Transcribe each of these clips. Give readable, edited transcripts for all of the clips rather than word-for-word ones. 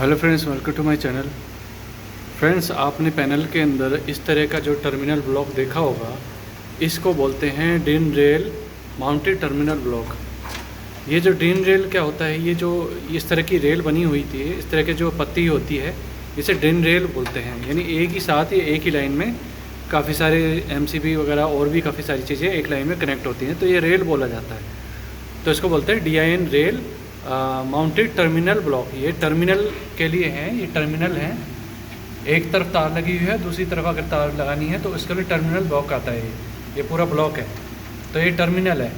Hello friends, welcome to my channel. Friends, आपने panel के अंदर इस तरह का जो टर्मिनल ब्लॉक देखा होगा, इसको बोलते हैं डिन रेल माउंटेड टर्मिनल ब्लॉक। ये जो डिन रेल क्या होता है, ये जो इस तरह की रेल बनी हुई थी, इस तरह की जो पत्ती होती है, इसे डिन रेल बोलते हैं। यानी एक ही साथ ये एक ही लाइन में काफ़ी सारे एमसीबी वगैरह और भी काफ़ी सारी चीज़ें एक लाइन में कनेक्ट होती हैं, तो ये रेल बोला जाता है। तो इसको बोलते हैं DIN rail mounted terminal block. ये टर्मिनल के लिए हैं, ये टर्मिनल हैं। एक तरफ तार लगी हुई है, दूसरी तरफ अगर तार लगानी है तो इसके लिए टर्मिनल ब्लॉक आता है। ये पूरा ब्लॉक है, तो ये टर्मिनल है।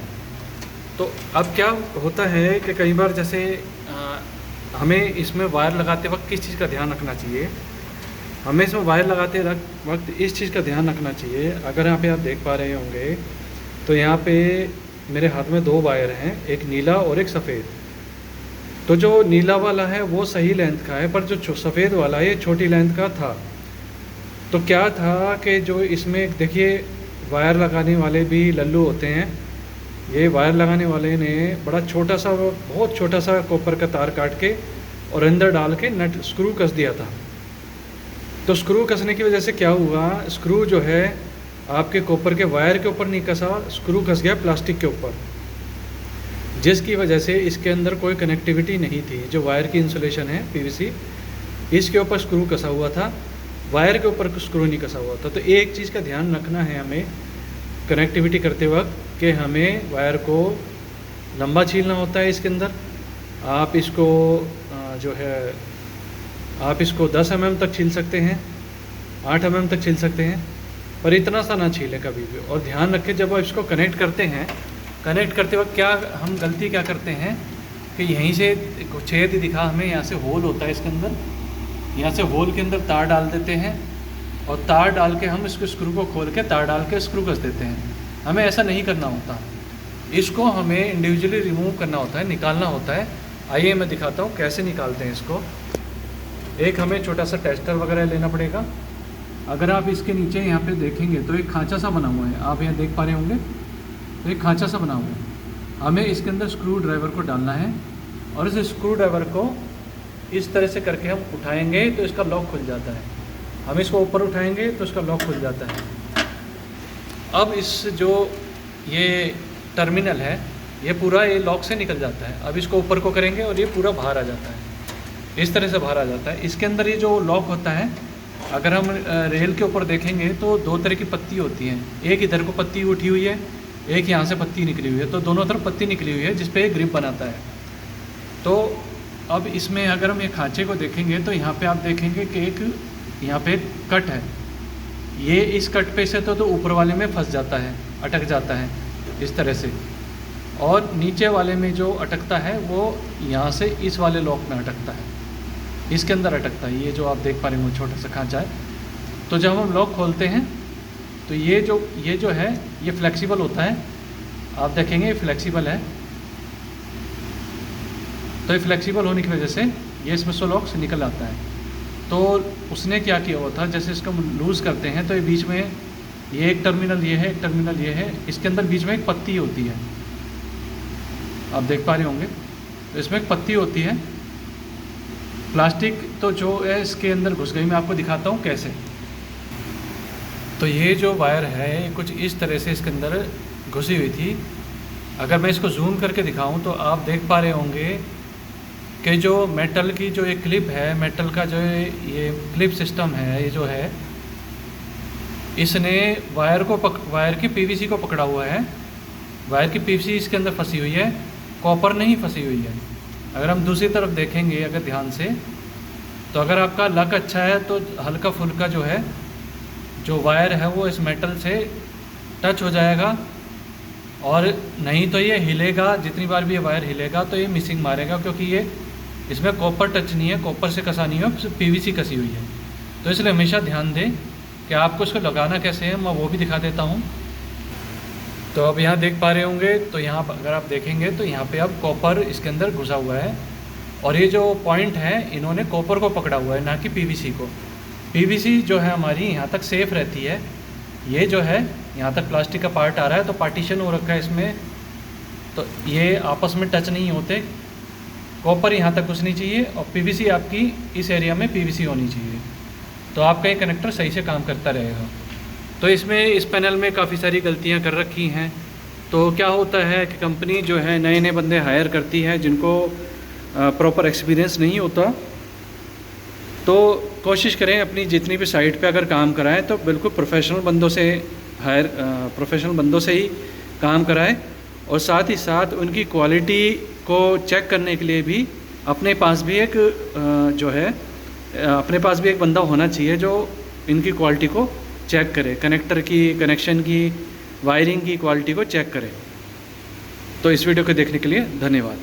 तो अब क्या होता है कि कई बार जैसे हमें इसमें वायर लगाते वक्त किस चीज़ का ध्यान रखना चाहिए, हमें इसमें वायर लगाते वक्त इस चीज़ का ध्यान रखना चाहिए। अगर यहाँ पे आप देख पा रहे होंगे तो यहाँ पे मेरे हाथ में दो वायर हैं, एक नीला और एक सफ़ेद। तो जो नीला वाला है वो सही लेंथ का है, पर जो सफ़ेद वाला है ये छोटी लेंथ का था। तो क्या था कि जो इसमें देखिए वायर लगाने वाले भी लल्लू होते हैं। ये वायर लगाने वाले ने बड़ा छोटा सा, बहुत छोटा सा कॉपर का तार काट के और अंदर डाल के नट स्क्रू कस दिया था। तो स्क्रू कसने की वजह से क्या हुआ, स्क्रू जो है आपके कॉपर के वायर के ऊपर नहीं कसा, स्क्रू कस गया प्लास्टिक के ऊपर, जिसकी वजह से इसके अंदर कोई कनेक्टिविटी नहीं थी। जो वायर की इंसुलेशन है PVC, इसके ऊपर स्क्रू कसा हुआ था, वायर के ऊपर स्क्रू नहीं कसा हुआ था। तो एक चीज़ का ध्यान रखना है हमें कनेक्टिविटी करते वक्त कि हमें वायर को लंबा छीलना होता है। इसके अंदर आप इसको जो है आप इसको 10 mm तक छील सकते हैं, 8 mm तक छील सकते हैं, पर इतना सा ना छीलें कभी भी। और ध्यान रखें जब आप इसको कनेक्ट करते हैं, कनेक्ट करते वक्त हम गलती क्या करते हैं कि यहीं से छेद दिखा हमें, यहाँ से होल होता है इसके अंदर, यहाँ से होल के अंदर तार डाल देते हैं और तार डाल के हम इसको स्क्रू को खोल के तार डाल के स्क्रू कस देते हैं। हमें ऐसा नहीं करना होता, इसको हमें इंडिविजुअली रिमूव करना होता है, निकालना होता है। आइए मैं दिखाता हूँ कैसे निकालते हैं इसको। एक हमें छोटा सा टेस्टर वगैरह लेना पड़ेगा। अगर आप इसके नीचे यहाँ पे देखेंगे तो एक खांचा सा बना हुआ है, आप यहाँ देख पा रहे होंगे, तो एक खांचा सा बना हुआ है। हमें इसके अंदर स्क्रू ड्राइवर को डालना है और इस स्क्रू ड्राइवर को इस तरह से करके हम उठाएंगे तो इसका लॉक खुल जाता है। हम इसको ऊपर उठाएंगे तो इसका लॉक खुल जाता है। अब इस जो ये टर्मिनल है, ये पूरा ये लॉक से निकल जाता है। अब इसको ऊपर को करेंगे और ये पूरा बाहर आ जाता है, इस तरह से बाहर आ जाता है। इसके अंदर ये जो लॉक होता है, अगर हम रेल के ऊपर देखेंगे तो दो तरह की पत्ती होती हैं। एक इधर को पत्ती उठी हुई है, एक यहाँ से पत्ती निकली हुई है, तो दोनों तरफ पत्ती निकली हुई है जिस पे ग्रिप बनाता है। तो अब इसमें अगर हम ये खांचे को देखेंगे तो यहाँ पे आप देखेंगे कि एक यहाँ पे कट है। ये इस कट पे से तो ऊपर वाले में फंस जाता है, अटक जाता है इस तरह से, और नीचे वाले में जो अटकता है वो यहाँ से इस वाले लॉक में अटकता है, इसके अंदर अटकता है। ये जो आप देख पा रहे हैं वो छोटा सा खांचा है। तो जब हम लॉक खोलते हैं तो ये जो है ये फ्लेक्सिबल होता है। आप देखेंगे ये फ्लेक्सिबल है, तो ये फ्लेक्सिबल होने की वजह से ये इसमें से लॉक से निकल आता है। तो उसने क्या किया हुआ था, जैसे इसको लूज़ करते हैं तो ये बीच में ये एक टर्मिनल ये है, एक टर्मिनल ये है, इसके अंदर बीच में एक पत्ती होती है, आप देख पा रहे होंगे। तो इसमें एक पत्ती होती है, प्लास्टिक तो जो है इसके अंदर घुस गई। मैं आपको दिखाता हूँ कैसे। तो ये जो वायर है कुछ इस तरह से इसके अंदर घुसी हुई थी। अगर मैं इसको जूम करके दिखाऊं तो आप देख पा रहे होंगे कि जो मेटल की जो एक क्लिप है, मेटल का जो ये क्लिप सिस्टम है, ये जो है इसने वायर की PVC को पकड़ा हुआ है। वायर की PVC इसके अंदर फंसी हुई है, कॉपर नहीं फंसी हुई है। अगर हम दूसरी तरफ देखेंगे अगर ध्यान से, तो अगर आपका लक अच्छा है तो हल्का फुल्का जो है जो वायर है वो इस मेटल से टच हो जाएगा, और नहीं तो ये हिलेगा। जितनी बार भी ये वायर हिलेगा तो ये मिसिंग मारेगा, क्योंकि ये इसमें कॉपर टच नहीं है, कॉपर से कसा नहीं है, PVC कसी हुई है। तो इसलिए हमेशा ध्यान दें कि आपको इसको लगाना कैसे है, मैं वो भी दिखा देता हूँ। तो अब यहाँ देख पा रहे होंगे, तो यहाँ अगर आप देखेंगे तो यहाँ पे अब कॉपर इसके अंदर घुसा हुआ है, और ये जो पॉइंट है इन्होंने कॉपर को पकड़ा हुआ है, ना कि PVC को। PVC जो है हमारी यहाँ तक सेफ़ रहती है। ये जो है यहाँ तक प्लास्टिक का पार्ट आ रहा है, तो पार्टीशन हो रखा है इसमें, तो ये आपस में टच नहीं होते। कॉपर यहाँ तक घुसनी चाहिए और पीवीसी आपकी इस एरिया में पीवीसी होनी चाहिए, तो आपका ये कनेक्टर सही से काम करता रहेगा। तो इसमें इस पैनल में काफ़ी सारी गलतियाँ कर रखी हैं। तो क्या होता है कि कंपनी जो है नए नए बंदे हायर करती है जिनको प्रॉपर एक्सपीरियंस नहीं होता, तो कोशिश करें अपनी जितनी भी साइट पे अगर काम कराएं तो बिल्कुल प्रोफेशनल बंदों से ही काम कराएं, और साथ ही साथ उनकी क्वालिटी को चेक करने के लिए भी अपने पास भी एक बंदा होना चाहिए जो इनकी क्वालिटी को चेक करे, कनेक्टर की, कनेक्शन की, वायरिंग की क्वालिटी को चेक करे। तो इस वीडियो को देखने के लिए धन्यवाद।